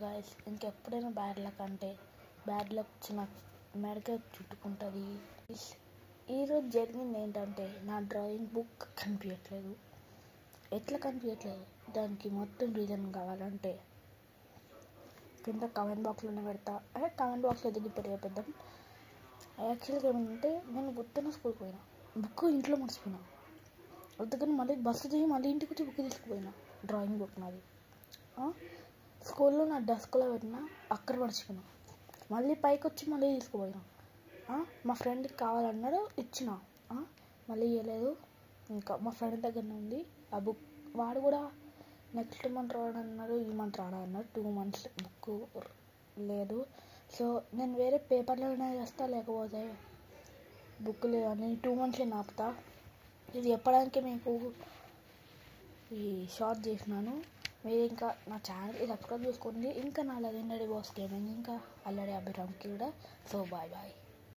Guys, ఇంకెప్పుడైనా bad luck అంటే bad luck వచ్చిన మెడక చుట్టుకుంటుంది. ఈరోజు జరిగింది ఏంటంటే, నా డ్రాయింగ్ బుక్ కనిపించట్లేదు. ఎట్లా కనిపించట్లేదు, దానికి మొత్తం రీజన్ కావాలంటే కింద కామెంట్ బాక్స్లోనే పెడతా. కామెంట్ బాక్స్లో దిగి పెద్దాం. యాక్చువల్గా ఏమంటే, నేను గుర్తున్న స్కూల్కి పోయినా, బుక్ ఇంట్లో మర్చిపోయినా. అందుకని మళ్ళీ బస్సు దిగి మళ్ళీ ఇంటికి వచ్చి బుక్ తీసుకుపోయినా. డ్రాయింగ్ బుక్ నాది స్కూల్లో నా డెస్క్లో పెట్టినా, అక్కడ మర్చిపోయినా. మళ్ళీ పైకి వచ్చి మళ్ళీ తీసుకుపోయినా. మా ఫ్రెండ్కి కావాలన్నాడు, ఇచ్చిన. మళ్ళీ ఇవ్వలేదు. ఇంకా మా ఫ్రెండ్ దగ్గరనే ఉంది ఆ బుక్. వాడు కూడా నెక్స్ట్ మంత్ రాడన్నాడు, ఈ మంత్ రాడన్నాడు. 2 months బుక్ లేదు. సో నేను వేరే పేపర్లోనే చేస్తా, లేకపోతే బుక్ లేదని 2 months ఆపుతా. ఇది చెప్పడానికి మీకు ఈ షార్ట్ చేసినాను. మీరు ఇంకా నా ఛానల్కి సబ్స్క్రైబ్ చేసుకోండి. ఇంకా నా లెజెండరీ బాస్ గేమింగ్, ఇంకా అల్లడి అభిరామ్కి కూడా. So bye.